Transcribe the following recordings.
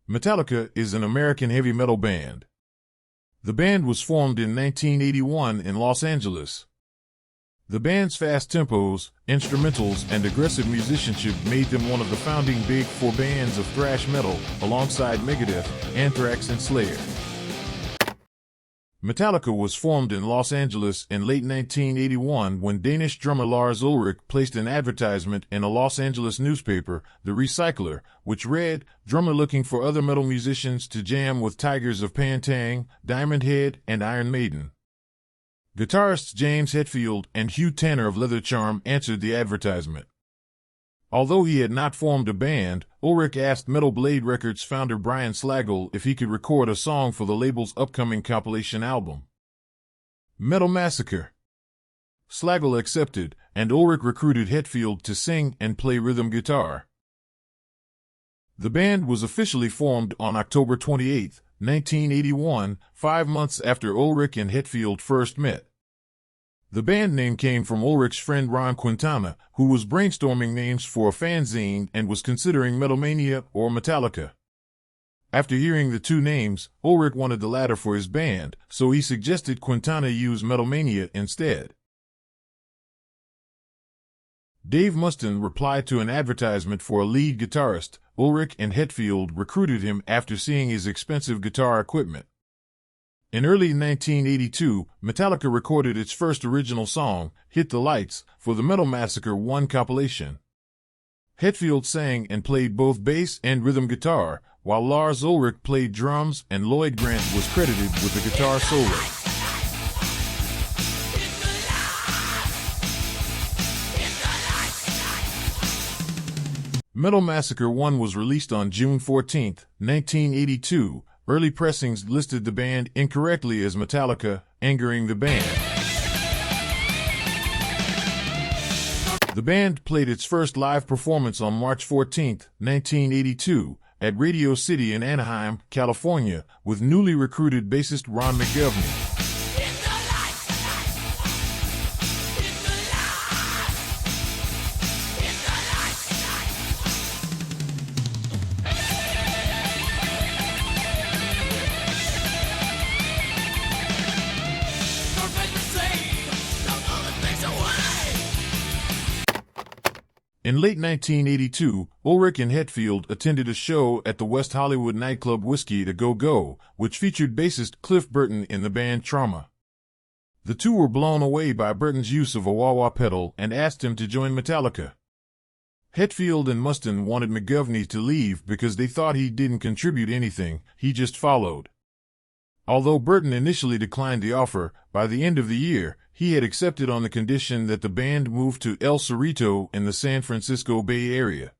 Metallica is an American heavy metal band. The band was formed in 1981 in Los Angeles. The band's fast tempos, instrumentals, and aggressive musicianship made them one of the founding big four bands of thrash metal, alongside Megadeth, Anthrax and Slayer. Metallica was formed in Los Angeles in late 1981 when Danish drummer Lars Ulrich placed an advertisement in a Los Angeles newspaper, The Recycler, which read, "Drummer looking for other metal musicians to jam with Tigers of Pantang, Diamond Head, and Iron Maiden." Guitarists James Hetfield and Hugh Tanner of Leather Charm answered the advertisement. Although he had not formed a band, Ulrich asked Metal Blade Records founder Brian Slagel if he could record a song for the label's upcoming compilation album, Metal Massacre. Slagel accepted, and Ulrich recruited Hetfield to sing and play rhythm guitar. The band was officially formed on October 28, 1981, 5 months after Ulrich and Hetfield first met. The band name came from Ulrich's friend Ron Quintana, who was brainstorming names for a fanzine and was considering Metalmania or Metallica. After hearing the two names, Ulrich wanted the latter for his band, so he suggested Quintana use Metalmania instead. Dave Mustaine replied to an advertisement for a lead guitarist. Ulrich and Hetfield recruited him after seeing his expensive guitar equipment. In early 1982, Metallica recorded its first original song, Hit the Lights, for the Metal Massacre 1 compilation. Hetfield sang and played both bass and rhythm guitar, while Lars Ulrich played drums and Lloyd Grant was credited with the guitar solo. Metal Massacre 1 was released on June 14, 1982. Early pressings listed the band incorrectly as Metallica, angering the band. The band played its first live performance on March 14, 1982, at Radio City in Anaheim, California, with newly recruited bassist Ron McGovney. In late 1982, Ulrich and Hetfield attended a show at the West Hollywood nightclub Whiskey to Go, which featured bassist Cliff Burton in the band Trauma. The two were blown away by Burton's use of a wah-wah pedal and asked him to join Metallica. Hetfield and Mustaine wanted McGovney to leave because they thought he didn't contribute anything, he just followed. Although Burton initially declined the offer, by the end of the year, he had accepted on the condition that the band moved to El Cerrito in the San Francisco Bay Area.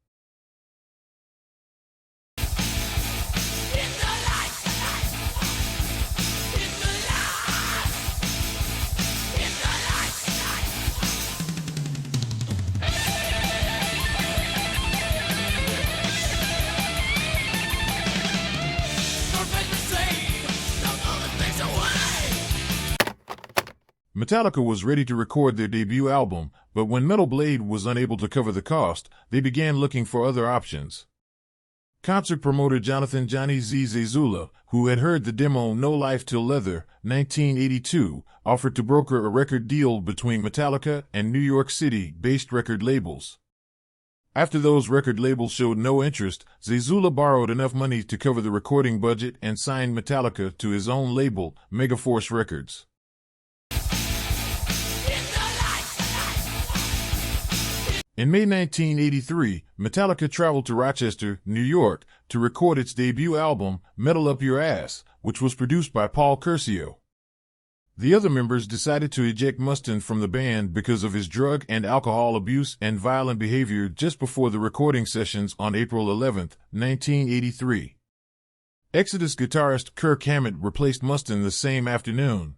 Metallica was ready to record their debut album, but when Metal Blade was unable to cover the cost, they began looking for other options. Concert promoter Jonathan "Johnny Z" Zazula, who had heard the demo No Life Till Leather, 1982, offered to broker a record deal between Metallica and New York City-based record labels. After those record labels showed no interest, Zazula borrowed enough money to cover the recording budget and signed Metallica to his own label, Megaforce Records. In May 1983, Metallica traveled to Rochester, New York, to record its debut album, Metal Up Your Ass, which was produced by Paul Curcio. The other members decided to eject Mustaine from the band because of his drug and alcohol abuse and violent behavior just before the recording sessions on April 11, 1983. Exodus guitarist Kirk Hammett replaced Mustaine the same afternoon.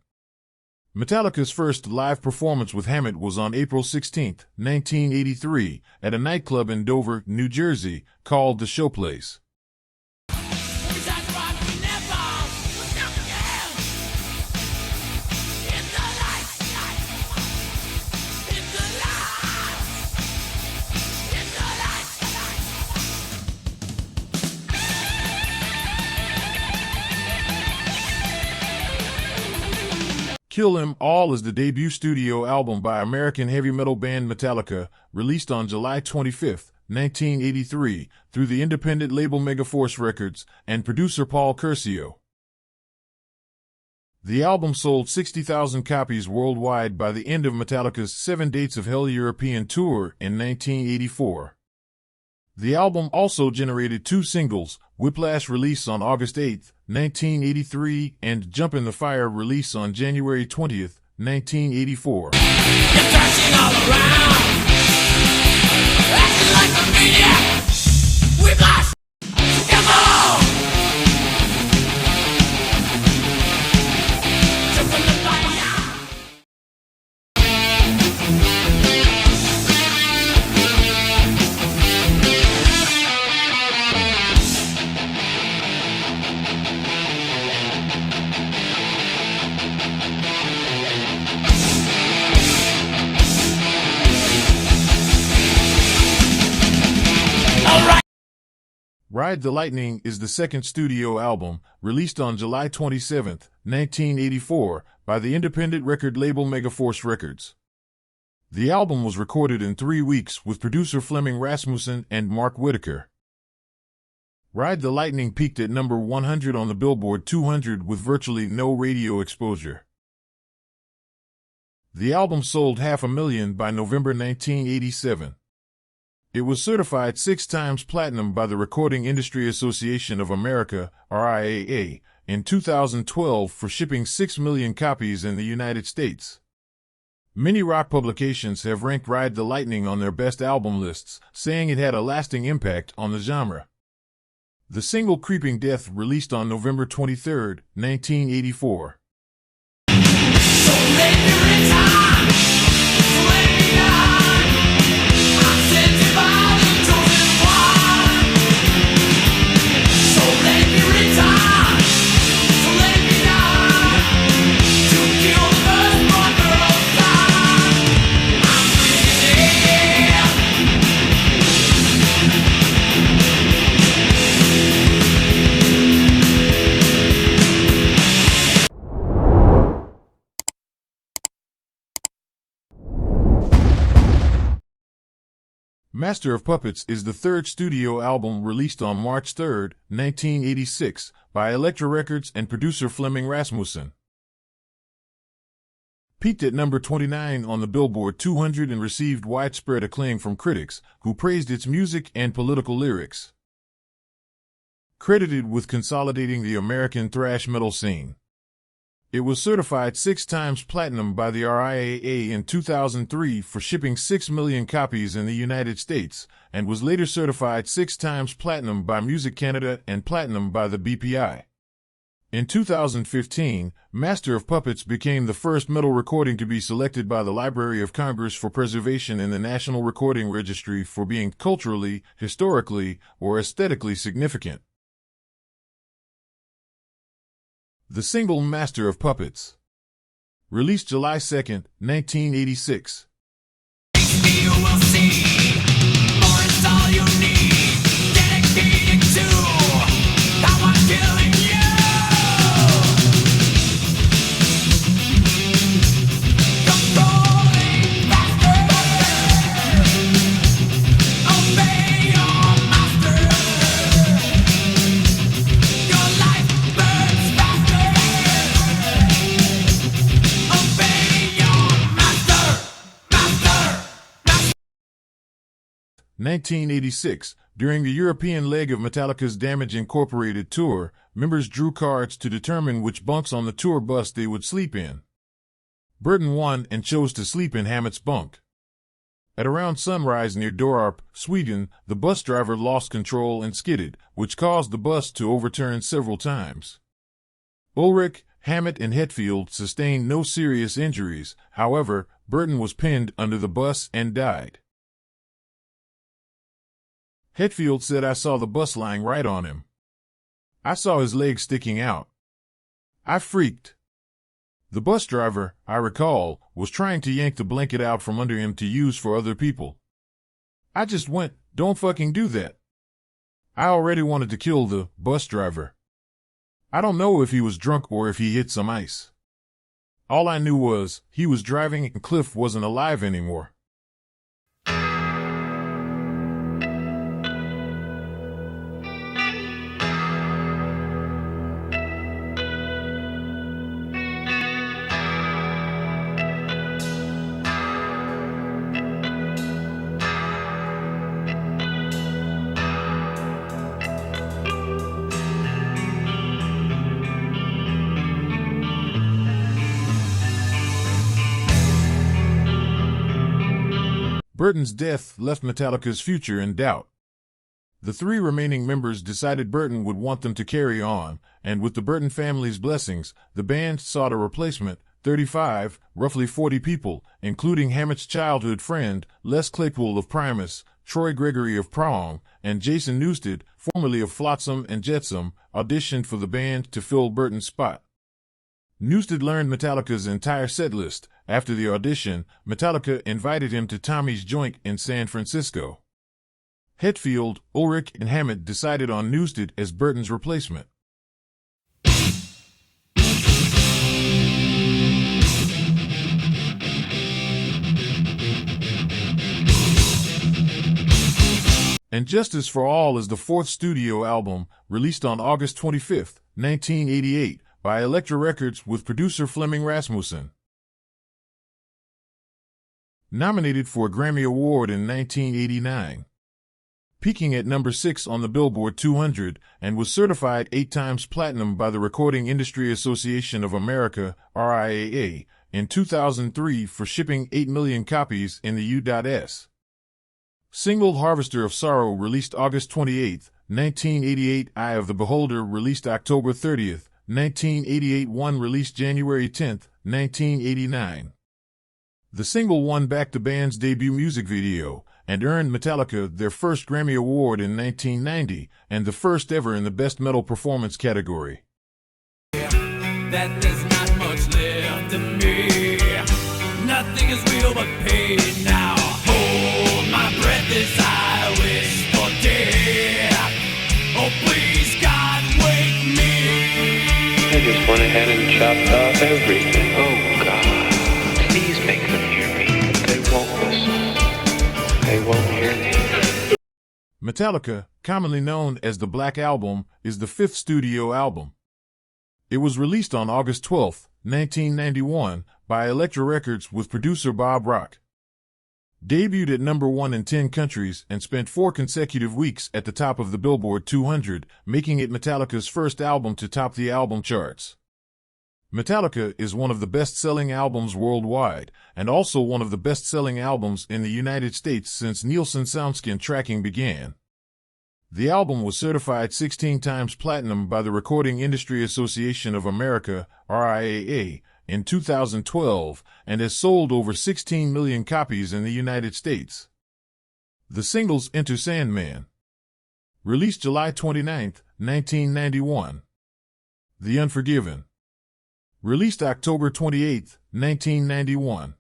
Metallica's first live performance with Hammett was on April 16, 1983, at a nightclub in Dover, New Jersey, called The Showplace. Kill 'Em All is the debut studio album by American heavy metal band Metallica, released on July 25, 1983, through the independent label Megaforce Records and producer Paul Curcio. The album sold 60,000 copies worldwide by the end of Metallica's 7 Dates of Hell European tour in 1984. The album also generated 2 singles, Whiplash release on August 8, 1983, and Jump in the Fire release on January 20, 1984. You're thrashing all around, acting like a maniac. Whiplash, come on! Jump in the fire. Ride the Lightning is the second studio album, released on July 27, 1984, by the independent record label Megaforce Records. The album was recorded in 3 weeks with producer Flemming Rasmussen and Mark Whitaker. Ride the Lightning peaked at number 100 on the Billboard 200 with virtually no radio exposure. The album sold 500,000 by November 1987. It was certified 6 times platinum by the Recording Industry Association of America, RIAA, in 2012 for shipping 6 million copies in the United States. Many rock publications have ranked Ride the Lightning on their best album lists, saying it had a lasting impact on the genre. The single Creeping Death released on November 23, 1984. So let me retire, so let me die. I'm sent by the chosen one. So let me retire, so let me die. To kill the first wonder of time. I'm breathing in. Master of Puppets is the third studio album released on March 3, 1986, by Elektra Records and producer Flemming Rasmussen. Peaked at number 29 on the Billboard 200 and received widespread acclaim from critics, who praised its music and political lyrics. Credited with consolidating the American thrash metal scene. It was certified 6 times platinum by the RIAA in 2003 for shipping 6 million copies in the United States, and was later certified 6 times platinum by Music Canada and platinum by the BPI. In 2015, Master of Puppets became the first metal recording to be selected by the Library of Congress for preservation in the National Recording Registry for being culturally, historically, or aesthetically significant. The single Master of Puppets. Released July 2, 1986. You will see, more is all you need. Dedicated to how I'm killing you. Controlling master, obey your master. Your life burns faster. Obey your master, master. 1986, during the European leg of Metallica's Damage Incorporated tour, members drew cards to determine which bunks on the tour bus they would sleep in. Burton won and chose to sleep in Hammett's bunk. At around sunrise near Dorarp, Sweden, the bus driver lost control and skidded, which caused the bus to overturn several times. Ulrich, Hammett, and Hetfield sustained no serious injuries. However, Burton was pinned under the bus and died. Hetfield said, "I saw the bus lying right on him. I saw his legs sticking out. I freaked. The bus driver, I recall, was trying to yank the blanket out from under him to use for other people. I just went, don't fucking do that. I already wanted to kill the bus driver. I don't know if he was drunk or if he hit some ice. All I knew was he was driving and Cliff wasn't alive anymore. Burton's death left Metallica's future in doubt. The three remaining members decided Burton would want them to carry on, and with the Burton family's blessings, the band sought a replacement. 35, roughly 40 people, including Hammett's childhood friend, Les Claypool of Primus, Troy Gregory of Prong, and Jason Newsted, formerly of Flotsam and Jetsam, auditioned for the band to fill Burton's spot. Newsted learned Metallica's entire setlist. After the audition, Metallica invited him to Tommy's Joint in San Francisco. Hetfield, Ulrich, and Hammett decided on Newsted as Burton's replacement. And Justice for All is the fourth studio album, released on August 25, 1988, by Elektra Records with producer Flemming Rasmussen. Nominated for a Grammy Award in 1989. Peaking at number 6 on the Billboard 200, and was certified 8 times platinum by the Recording Industry Association of America, RIAA, in 2003 for shipping 8 million copies in the U.S. Single Harvester of Sorrow released August 28, 1988. Eye of the Beholder released October 30, 1988. One released January 10, 1989. The single won back the band's debut music video and earned Metallica their first Grammy Award in 1990 and the first ever in the Best Metal Performance category. That there's not much left of me. Nothing is real but pain now. Hold my breath as I wish for death. Oh, please, God, wake me. I just went ahead and chopped off everything. Oh, God, please make them hear me. They won't listen. They won't hear me. Metallica, commonly known as the Black Album, is the fifth studio album. It was released on August 12, 1991, by Elektra Records with producer Bob Rock. Debuted at number 1 in 10 countries and spent 4 consecutive weeks at the top of the Billboard 200, making it Metallica's first album to top the album charts. Metallica is one of the best-selling albums worldwide, and also one of the best-selling albums in the United States since Nielsen SoundScan tracking began. The album was certified 16 times platinum by the Recording Industry Association of America, RIAA, in 2012, and has sold over 16 million copies in the United States. The singles Enter Sandman. Released July 29, 1991. The Unforgiven. Released October 28, 1991.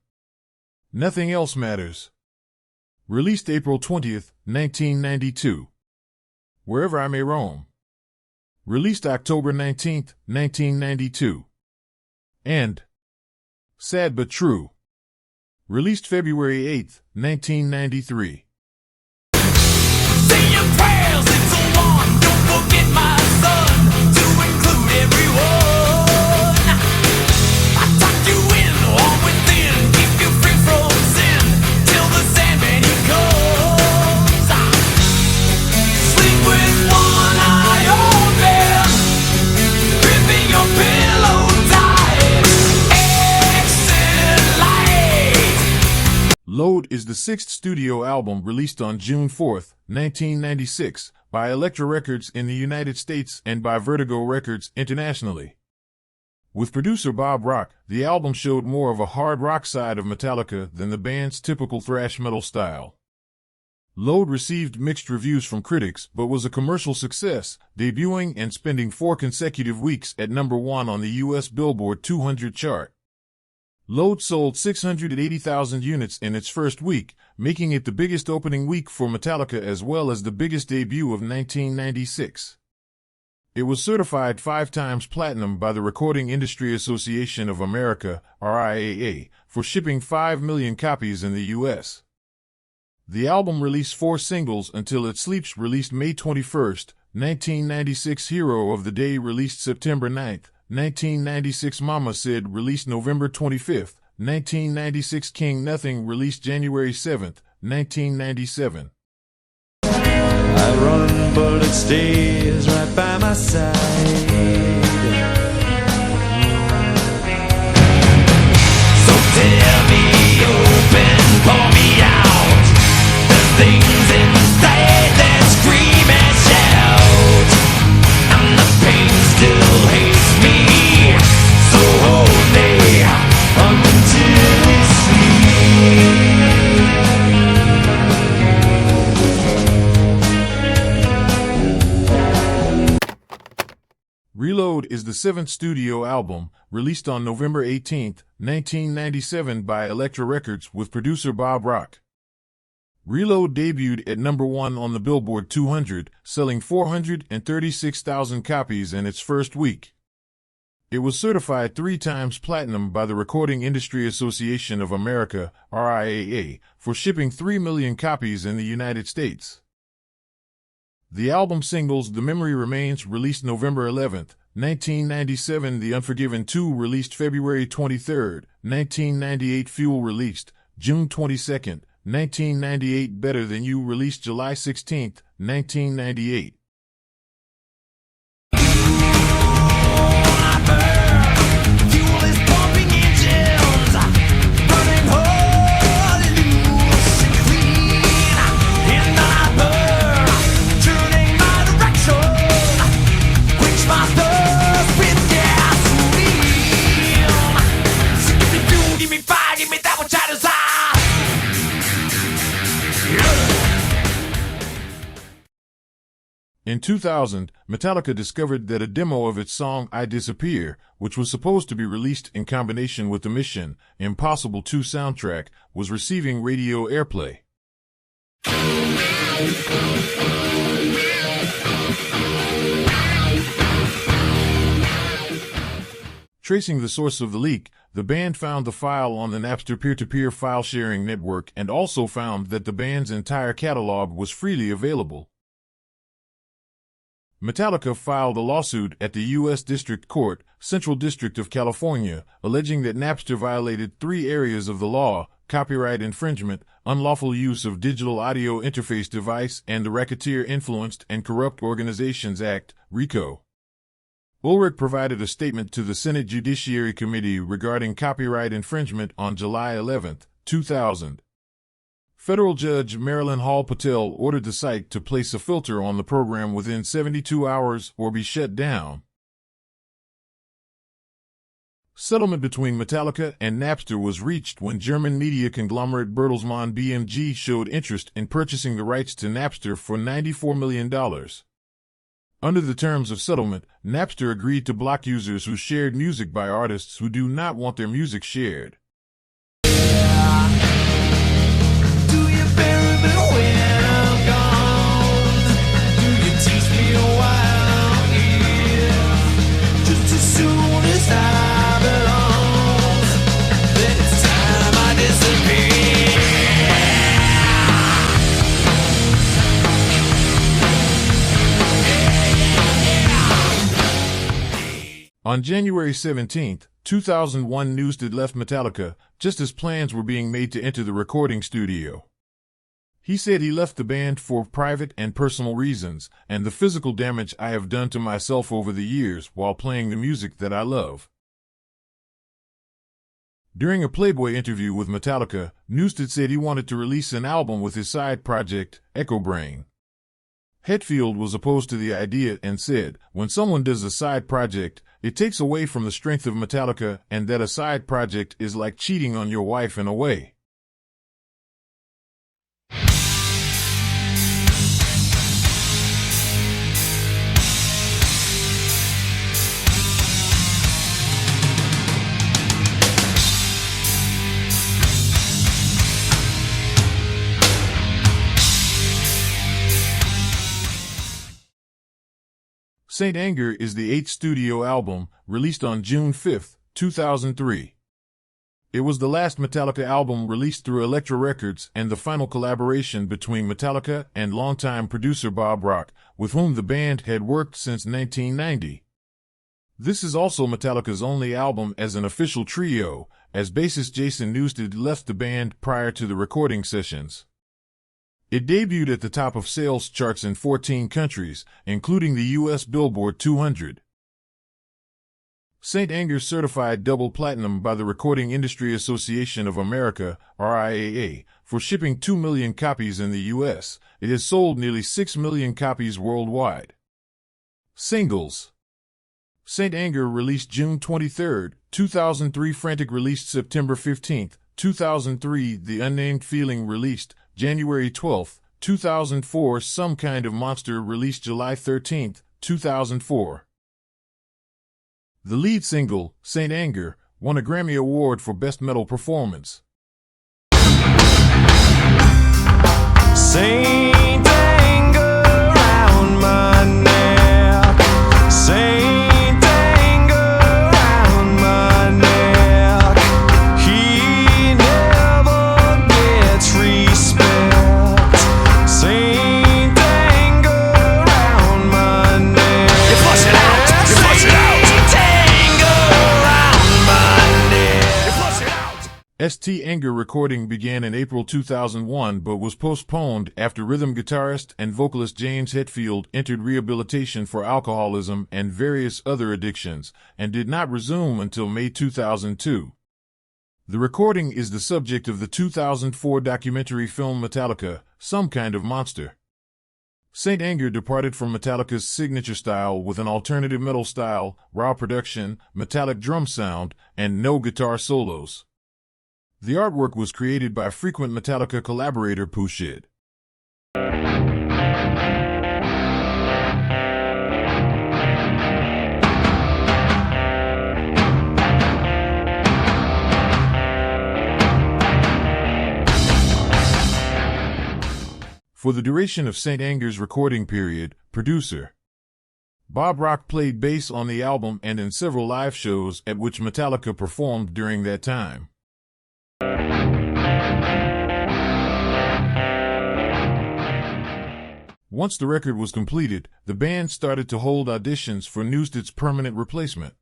Nothing Else Matters. Released April 20, 1992. Wherever I May Roam. Released October 19, 1992. And Sad But True. Released February 8, 1993. Say your prayers, it's so long. Don't forget my son, to include everyone. I tucked you in, all within, keep you free from sin, till the Sandman he comes. Sleep with one eye open, gripping your pillow tight. Exit light. Load is the sixth studio album released on June 4, 1996, by Elektra Records in the United States and by Vertigo Records internationally. With producer Bob Rock, the album showed more of a hard rock side of Metallica than the band's typical thrash metal style. Load received mixed reviews from critics but was a commercial success, debuting and spending 4 consecutive weeks at number 1 on the U.S. Billboard 200 chart. Load sold 680,000 units in its first week, making it the biggest opening week for Metallica as well as the biggest debut of 1996. It was certified 5 times platinum by the Recording Industry Association of America, RIAA, for shipping 5 million copies in the U.S. The album released 4 singles until It Sleeps released May 21, 1996, Hero of the Day released September 9, 1996, Mama Said released November 25, 1996, King Nothing released January 7, 1997. I run, but it stays right by my side. So tear me open, pour me out. There's things inside that scream and shout, and the pain still hates me. So hold me until we sleep. Reload is the 7th studio album, released on November 18, 1997 by Elektra Records with producer Bob Rock. Reload debuted at number 1 on the Billboard 200, selling 436,000 copies in its first week. It was certified 3 times platinum by the Recording Industry Association of America, RIAA, for shipping 3 million copies in the United States. The album singles The Memory Remains released November 11, 1997, The Unforgiven 2 released February 23, 1998, Fuel released June 22, 1998, Better Than You released July 16, 1998. Fuel is pumping engines, burning hot, loose and clean. In the burn, turning my direction, quench my thirst with gasoline. So give me fuel, give me fire, give me that which I desire. In 2000, Metallica discovered that a demo of its song I Disappear, which was supposed to be released in combination with the Mission Impossible 2 soundtrack, was receiving radio airplay. Tracing the source of the leak, the band found the file on the Napster peer-to-peer file-sharing network and also found that the band's entire catalog was freely available. Metallica filed a lawsuit at the U.S. District Court, Central District of California, alleging that Napster violated 3 areas of the law: copyright infringement, unlawful use of digital audio interface device, and the Racketeer Influenced and Corrupt Organizations Act, RICO. Ulrich provided a statement to the Senate Judiciary Committee regarding copyright infringement on July 11, 2000. Federal Judge Marilyn Hall Patel ordered the site to place a filter on the program within 72 hours or be shut down. Settlement between Metallica and Napster was reached when German media conglomerate Bertelsmann BMG showed interest in purchasing the rights to Napster for $94 million. Under the terms of settlement, Napster agreed to block users who shared music by artists who do not want their music shared. On January 17, 2001, Newsted left Metallica just as plans were being made to enter the recording studio. He said he left the band for private and personal reasons and the physical damage I have done to myself over the years while playing the music that I love. During a Playboy interview with Metallica, Newsted said he wanted to release an album with his side project, Echo Brain. Hetfield was opposed to the idea and said, "When someone does a side project, it takes away from the strength of Metallica, and that a side project is like cheating on your wife in a way." Saint Anger is the 8th studio album, released on June 5, 2003. It was the last Metallica album released through Elektra Records and the final collaboration between Metallica and longtime producer Bob Rock, with whom the band had worked since 1990. This is also Metallica's only album as an official trio, as bassist Jason Newsted left the band prior to the recording sessions. It debuted at the top of sales charts in 14 countries, including the U.S. Billboard 200. Saint Anger certified double platinum by the Recording Industry Association of America, RIAA, for shipping 2 million copies in the U.S. It has sold nearly 6 million copies worldwide. Singles: Saint Anger released June 23, 2003. Frantic released September 15, 2003. The Unnamed Feeling released January 12, 2004. Some Kind of Monster released July 13, 2004. The lead single, Saint Anger, won a Grammy Award for Best Metal Performance. Saint Anger round my neck, Saint Anger round my neck. He never gets respect. Saint Anger round my neck. You flush it out. You flush it out. Saint Anger round my neck. You flush it out. St. Anger recording began in April 2001 but was postponed after rhythm guitarist and vocalist James Hetfield entered rehabilitation for alcoholism and various other addictions, and did not resume until May 2002. The recording is the subject of the 2004 documentary film Metallica, Some Kind of Monster. Saint Anger departed from Metallica's signature style with an alternative metal style, raw production, metallic drum sound, and no guitar solos. The artwork was created by frequent Metallica collaborator Pushid. For the duration of Saint Anger's recording period, producer Bob Rock played bass on the album and in several live shows at which Metallica performed during that time. Once the record was completed, the band started to hold auditions for Newsted's permanent replacement.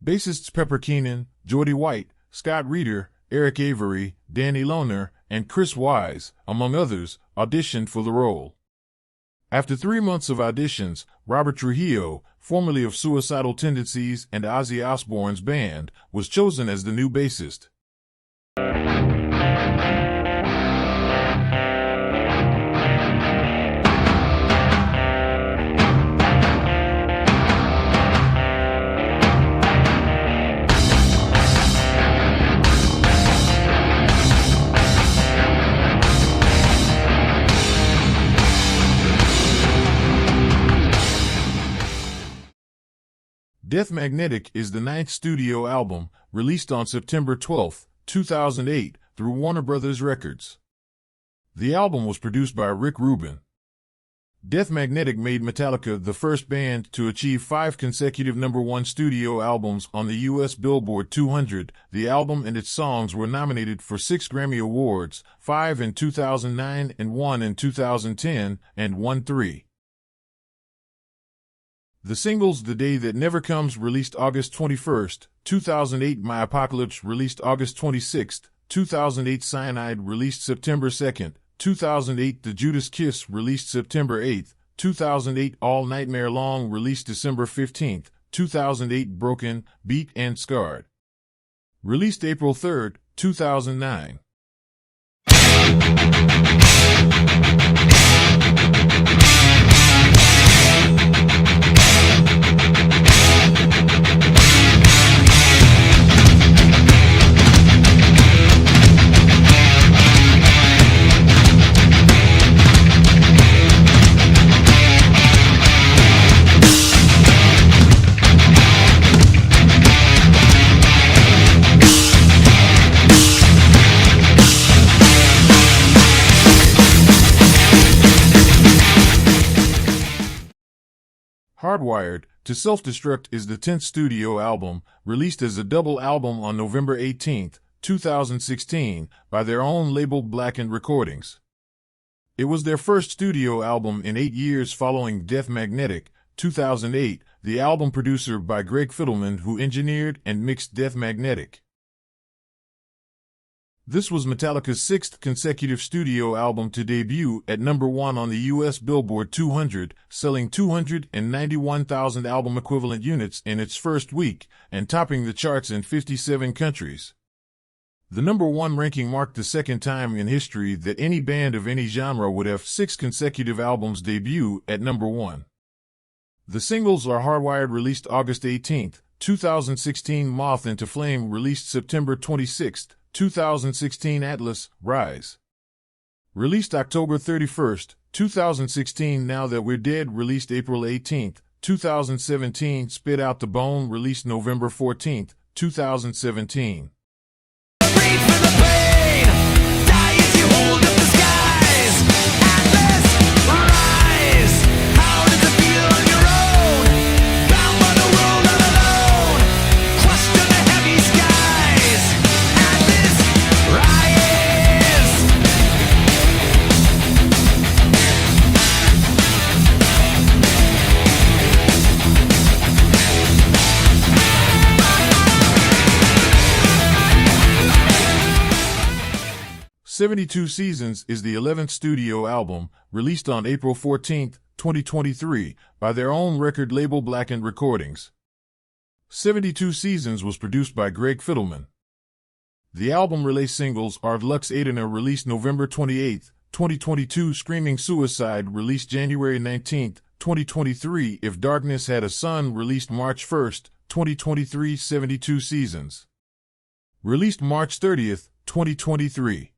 Bassists Pepper Keenan, Geordie White, Scott Reeder, Eric Avery, Danny Lohner, and Chris Wise, among others, auditioned for the role. After 3 months of auditions, Robert Trujillo, formerly of Suicidal Tendencies and Ozzy Osbourne's band, was chosen as the new bassist. Death Magnetic is the 9th studio album, released on September 12, 2008, through Warner Brothers Records. The album was produced by Rick Rubin. Death Magnetic made Metallica the first band to achieve 5 consecutive #1 studio albums on the U.S. Billboard 200. The album and its songs were nominated for 6 Grammy Awards, 5 in 2009 and 1 in 2010, and won 3. The singles The Day That Never Comes released August 21, 2008. My Apocalypse released August 26, 2008. Cyanide released September 2, 2008. The Judas Kiss released September 8, 2008. All Nightmare Long released December 15, 2008. Broken, Beat and Scarred released April 3, 2009. Hardwired to Self-Destruct is the 10th studio album, released as a double album on November 18, 2016, by their own label Blackened Recordings. It was their first studio album in 8 years following Death Magnetic, 2008, the album produced by Greg Fidelman, who engineered and mixed Death Magnetic. This was Metallica's 6th consecutive studio album to debut at number 1 on the U.S. Billboard 200, selling 291,000 album equivalent units in its first week, and topping the charts in 57 countries. The number 1 ranking marked the second time in history that any band of any genre would have 6 consecutive albums debut at number 1. The singles are Hardwired, released August 18, 2016, Moth into Flame, released September 26, 2016, Atlas, Rise, released October 31, 2016, Now That We're Dead, released April 18, 2017, Spit Out the Bone, released November 14, 2017. Breathe for the pain, die as you hold up the skies. Atlas, rise. How does it feel on your own? Bound by the world all alone, crushed under heavy skies. Atlas, rise. 72 Seasons is the 11th studio album, released on April 14, 2023, by their own record label Blackened Recordings. 72 Seasons was produced by Greg Fidelman. The album release singles are Lux Aidana, released November 28, 2022, Screaming Suicide, released January 19, 2023, If Darkness Had a Sun, released March 1, 2023, 72 Seasons, released March 30, 2023.